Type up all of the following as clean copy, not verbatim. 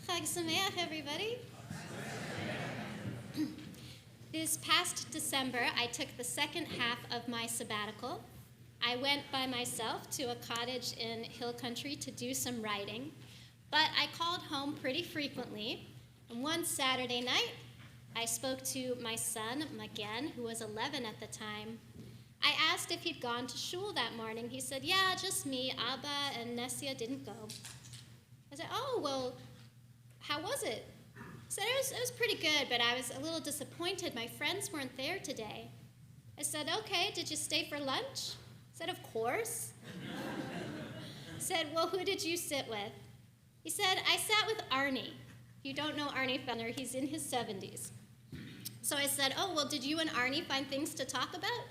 Chag Sameach, everybody. This past December, I took the second half of my sabbatical. I went by myself to a cottage in Hill Country to do some writing, but I called home pretty frequently. And one Saturday night, I spoke to my son, Magen, who was 11 at the time. I asked if he'd gone to shul that morning. He said, yeah, just me. Abba and Nessia didn't go. I said, oh, well, how was it? He said, it was pretty good, but I was a little disappointed. My friends weren't there today. I said, okay, did you stay for lunch? He said, of course. I said, well, who did you sit with? He said, I sat with Arnie. If you don't know Arnie Fellner, he's in his 70s. So I said, oh, well, did you and Arnie find things to talk about?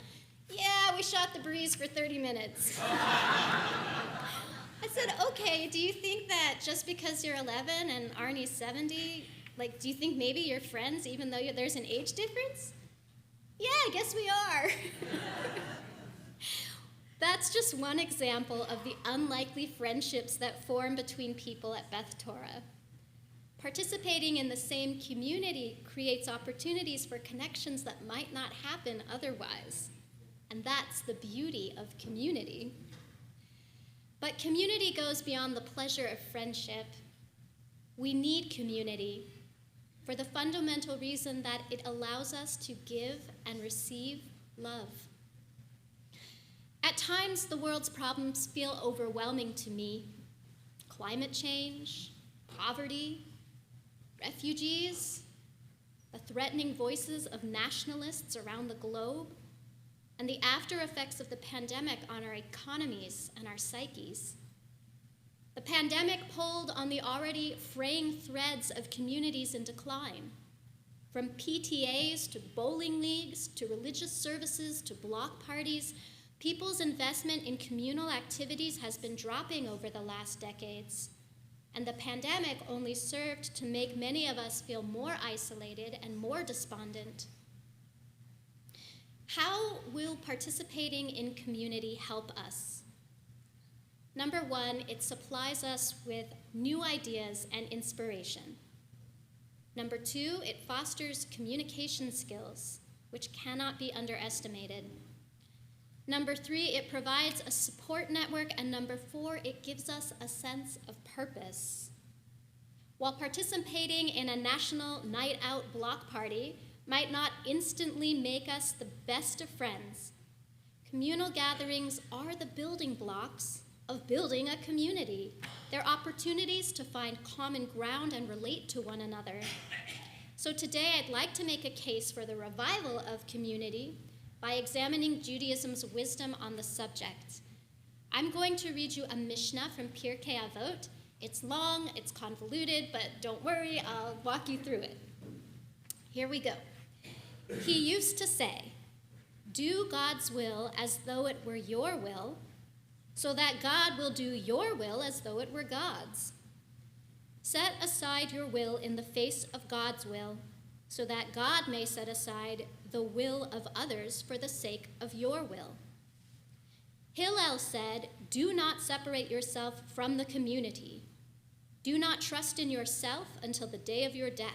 Yeah, we shot the breeze for 30 minutes. I said, okay, do you think that just because you're 11 and Arnie's 70, do you think maybe you're friends even though there's an age difference? Yeah, I guess we are. That's just one example of the unlikely friendships that form between people at Beth Torah. Participating in the same community creates opportunities for connections that might not happen otherwise. And that's the beauty of community. But community goes beyond the pleasure of friendship. We need community for the fundamental reason that it allows us to give and receive love. At times, the world's problems feel overwhelming to me. Climate change, poverty, refugees, the threatening voices of nationalists around the globe, and the after effects of the pandemic on our economies and our psyches. The pandemic pulled on the already fraying threads of communities in decline, from PTAs to bowling leagues to religious services to block parties. People's investment in communal activities has been dropping over the last decades, and the pandemic only served to make many of us feel more isolated and more despondent. How will participating in community help us? Number one, it supplies us with new ideas and inspiration. Number two, it fosters communication skills, which cannot be underestimated. Number three, it provides a support network. And number four, it gives us a sense of purpose. While participating in a national night out block party might not instantly make us the best of friends, communal gatherings are the building blocks of building a community. They're opportunities to find common ground and relate to one another. So today I'd like to make a case for the revival of community by examining Judaism's wisdom on the subject. I'm going to read you a Mishnah from Pirkei Avot. It's long, it's convoluted, but don't worry, I'll walk you through it. Here we go. He used to say, do God's will as though it were your will, so that God will do your will as though it were God's. Set aside your will in the face of God's will, so that God may set aside the will of others for the sake of your will. Hillel said, do not separate yourself from the community. Do not trust in yourself until the day of your death.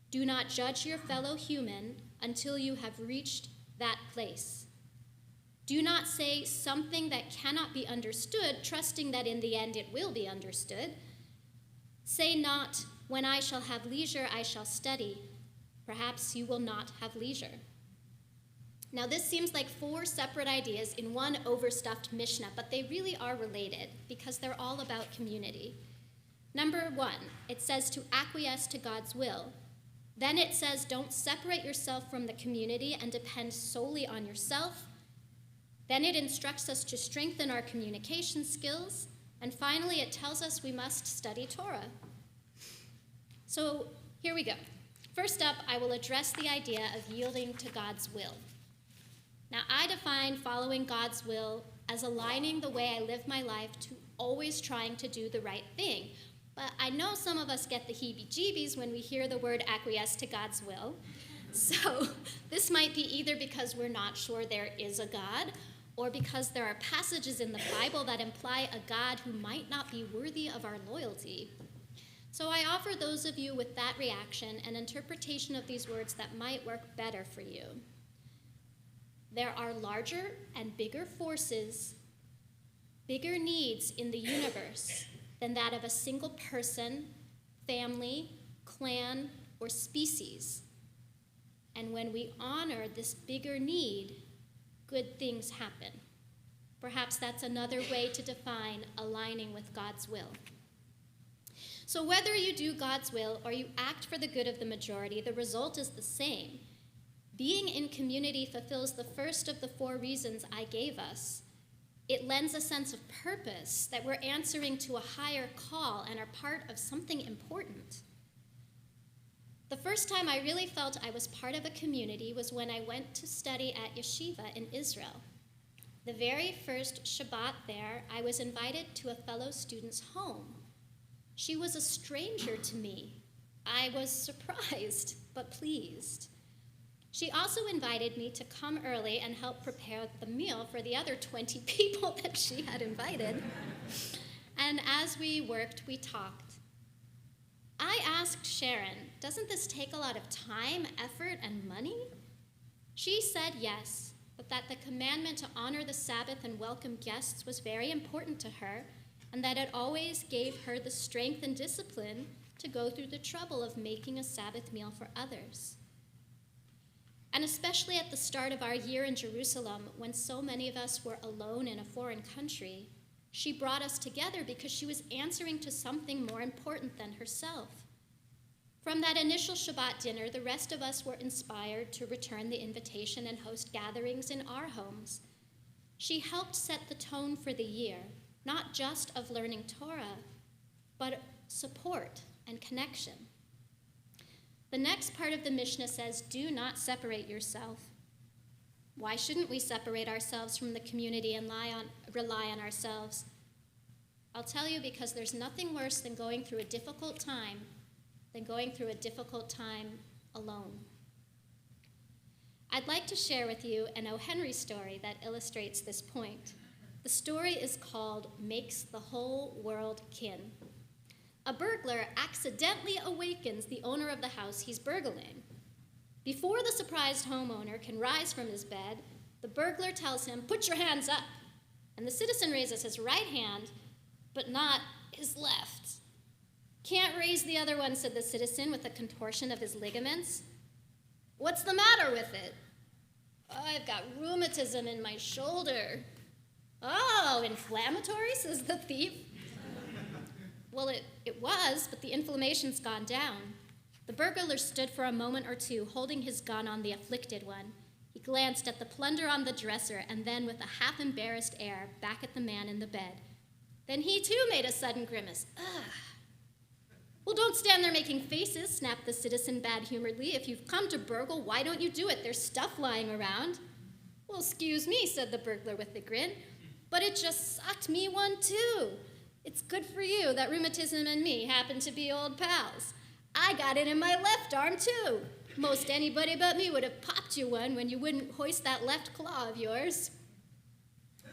Do not judge your fellow human until you have reached that place. Do not say something that cannot be understood, trusting that in the end it will be understood. Say not, when I shall have leisure, I shall study. Perhaps you will not have leisure. Now, this seems like four separate ideas in one overstuffed Mishnah, but they really are related because they're all about community. Number one, it says to acquiesce to God's will. Then it says don't separate yourself from the community and depend solely on yourself. Then it instructs us to strengthen our communication skills. And finally, it tells us we must study Torah. So here we go. First up, I will address the idea of yielding to God's will. Now, I define following God's will as aligning the way I live my life to always trying to do the right thing. But I know some of us get the heebie-jeebies when we hear the word acquiesce to God's will. So this might be either because we're not sure there is a God, or because there are passages in the Bible that imply a God who might not be worthy of our loyalty. So I offer those of you with that reaction an interpretation of these words that might work better for you. There are larger and bigger forces, bigger needs in the universe than that of a single person, family, clan, or species. And when we honor this bigger need, good things happen. Perhaps that's another way to define aligning with God's will. So whether you do God's will or you act for the good of the majority, the result is the same. Being in community fulfills the first of the 4 reasons I gave us. It lends a sense of purpose, that we're answering to a higher call and are part of something important. The first time I really felt I was part of a community was when I went to study at yeshiva in Israel. The very first Shabbat there, I was invited to a fellow student's home. She was a stranger to me. I was surprised, but pleased. She also invited me to come early and help prepare the meal for the other 20 people that she had invited. And as we worked, we talked. I asked Sharon, doesn't this take a lot of time, effort, and money? She said yes, but that the commandment to honor the Sabbath and welcome guests was very important to her, and that it always gave her the strength and discipline to go through the trouble of making a Sabbath meal for others. And especially at the start of our year in Jerusalem, when so many of us were alone in a foreign country, she brought us together because she was answering to something more important than herself. From that initial Shabbat dinner, the rest of us were inspired to return the invitation and host gatherings in our homes. She helped set the tone for the year, not just of learning Torah, but support and connection. The next part of the Mishnah says, do not separate yourself. Why shouldn't we separate ourselves from the community and rely on ourselves? I'll tell you, because there's nothing worse than going through a difficult time alone. I'd like to share with you an O. Henry story that illustrates this point. The story is called Makes the Whole World Kin. A burglar accidentally awakens the owner of the house he's burgling. Before the surprised homeowner can rise from his bed, the burglar tells him, "Put your hands up." And the citizen raises his right hand, but not his left. "Can't raise the other one," said the citizen with a contortion of his ligaments. "What's the matter with it?" "Oh, I've got rheumatism in my shoulder." "Oh, inflammatory," says the thief. Well, it was, but the inflammation's gone down. The burglar stood for a moment or two, holding his gun on the afflicted one. He glanced at the plunder on the dresser, and then, with a half-embarrassed air, back at the man in the bed. Then he, too, made a sudden grimace. Ugh. "Well, don't stand there making faces," snapped the citizen bad-humoredly. "If you've come to burgle, why don't you do it? There's stuff lying around." "Well, excuse me," said the burglar with a grin, "but it just sucked me one, too. It's good for you that rheumatism and me happen to be old pals. I got it in my left arm, too. Most anybody but me would have popped you one when you wouldn't hoist that left claw of yours."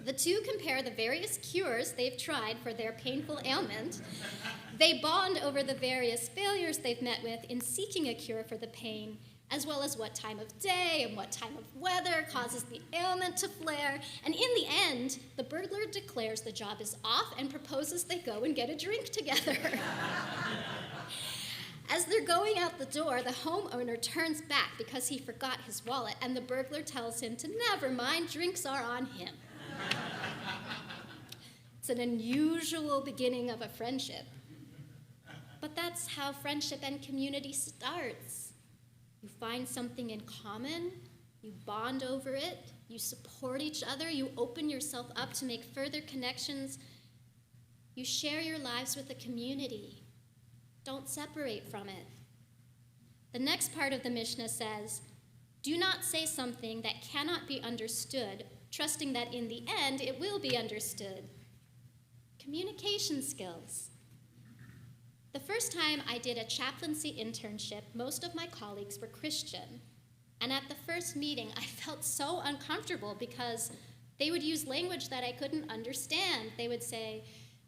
The two compare the various cures they've tried for their painful ailment. They bond over the various failures they've met with in seeking a cure for the pain, as well as what time of day and what time of weather causes the ailment to flare. And in the end, the burglar declares the job is off and proposes they go and get a drink together. As they're going out the door, the homeowner turns back because he forgot his wallet, and the burglar tells him to never mind, drinks are on him. It's an unusual beginning of a friendship. But that's how friendship and community starts. You find something in common, you bond over it, you support each other, you open yourself up to make further connections. You share your lives with the community. Don't separate from it. The next part of the Mishnah says, do not say something that cannot be understood, trusting that in the end it will be understood. Communication skills. The first time I did a chaplaincy internship, most of my colleagues were Christian. And at the first meeting, I felt so uncomfortable because they would use language that I couldn't understand. They would say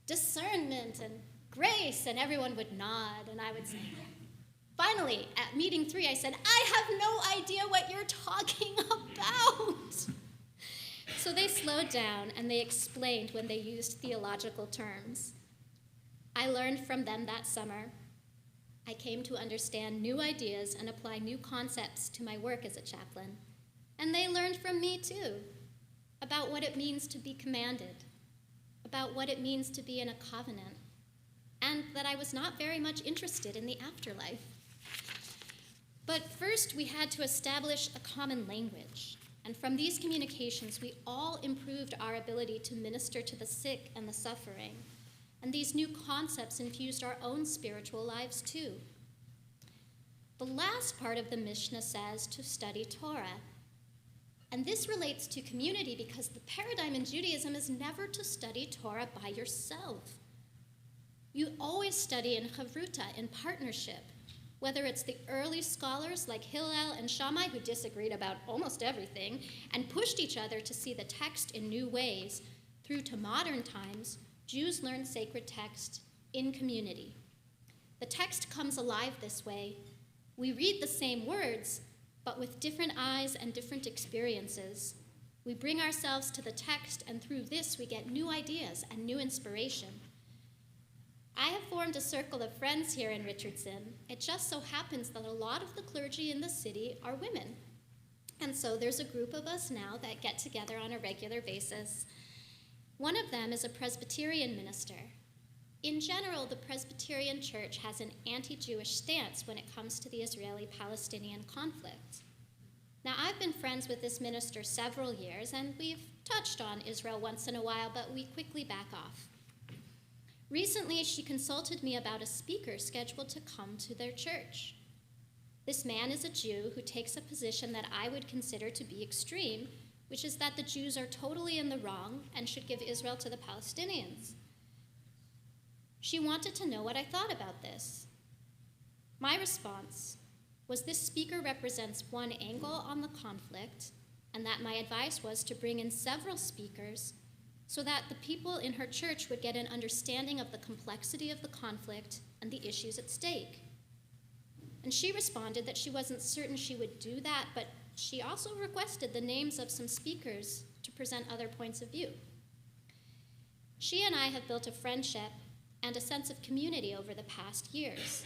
discernment and grace, and everyone would nod, and I would say, finally, at meeting 3, I said, I have no idea what you're talking about. So they slowed down, and they explained when they used theological terms. I learned from them that summer. I came to understand new ideas and apply new concepts to my work as a chaplain. And they learned from me, too, about what it means to be commanded, about what it means to be in a covenant, and that I was not very much interested in the afterlife. But first, we had to establish a common language. And from these communications, we all improved our ability to minister to the sick and the suffering. And these new concepts infused our own spiritual lives too. The last part of the Mishnah says to study Torah. And this relates to community because the paradigm in Judaism is never to study Torah by yourself. You always study in chavruta, in partnership, whether it's the early scholars like Hillel and Shammai who disagreed about almost everything and pushed each other to see the text in new ways, through to modern times, Jews learn sacred text in community. The text comes alive this way. We read the same words, but with different eyes and different experiences. We bring ourselves to the text, and through this we get new ideas and new inspiration. I have formed a circle of friends here in Richardson. It just so happens that a lot of the clergy in the city are women. And so there's a group of us now that get together on a regular basis. One of them is a Presbyterian minister. In general, the Presbyterian Church has an anti-Jewish stance when it comes to the Israeli-Palestinian conflict. Now, I've been friends with this minister several years, and we've touched on Israel once in a while, but we quickly back off. Recently, she consulted me about a speaker scheduled to come to their church. This man is a Jew who takes a position that I would consider to be extreme, which is that the Jews are totally in the wrong and should give Israel to the Palestinians. She wanted to know what I thought about this. My response was this speaker represents one angle on the conflict, and that my advice was to bring in several speakers so that the people in her church would get an understanding of the complexity of the conflict and the issues at stake. And she responded that she wasn't certain she would do that, but she also requested the names of some speakers to present other points of view. She and I have built a friendship and a sense of community over the past years,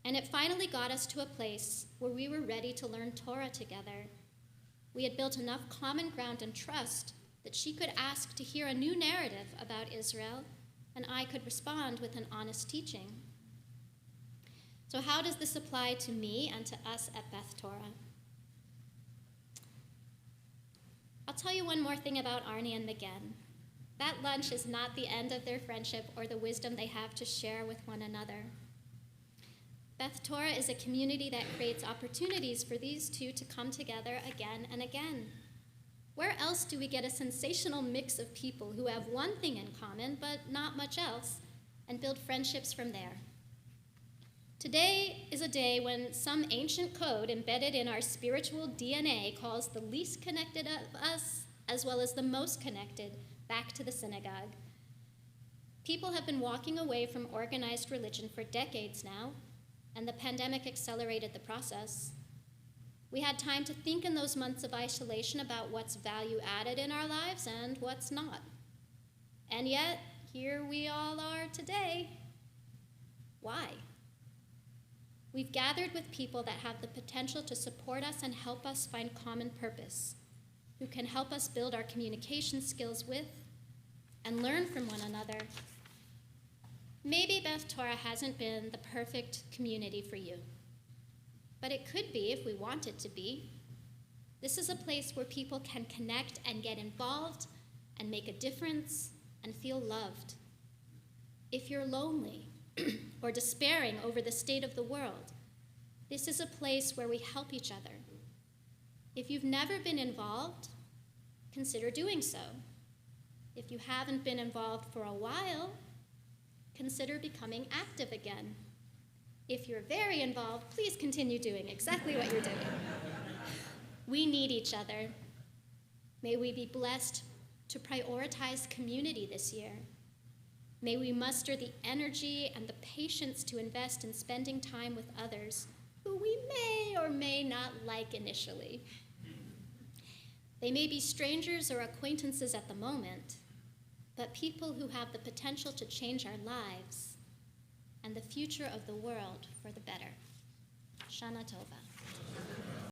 and it finally got us to a place where we were ready to learn Torah together. We had built enough common ground and trust that she could ask to hear a new narrative about Israel, and I could respond with an honest teaching. So how does this apply to me and to us at Beth Torah? I'll tell you one more thing about Arnie and Megan. That lunch is not the end of their friendship or the wisdom they have to share with one another. Beth Torah is a community that creates opportunities for these two to come together again and again. Where else do we get a sensational mix of people who have one thing in common, but not much else, and build friendships from there? Today is a day when some ancient code embedded in our spiritual DNA calls the least connected of us, as well as the most connected, back to the synagogue. People have been walking away from organized religion for decades now, and the pandemic accelerated the process. We had time to think in those months of isolation about what's value added in our lives and what's not. And yet, here we all are today. Why? We've gathered with people that have the potential to support us and help us find common purpose, who can help us build our communication skills with and learn from one another. Maybe Beth Torah hasn't been the perfect community for you, but it could be if we want it to be. This is a place where people can connect and get involved and make a difference and feel loved. If you're lonely or despairing over the state of the world, this is a place where we help each other. If you've never been involved, consider doing so. If you haven't been involved for a while, consider becoming active again. If you're very involved, please continue doing exactly what you're doing. We need each other. May we be blessed to prioritize community this year. May we muster the energy and the patience to invest in spending time with others who we may or may not like initially. They may be strangers or acquaintances at the moment, but people who have the potential to change our lives and the future of the world for the better. Shana Tova.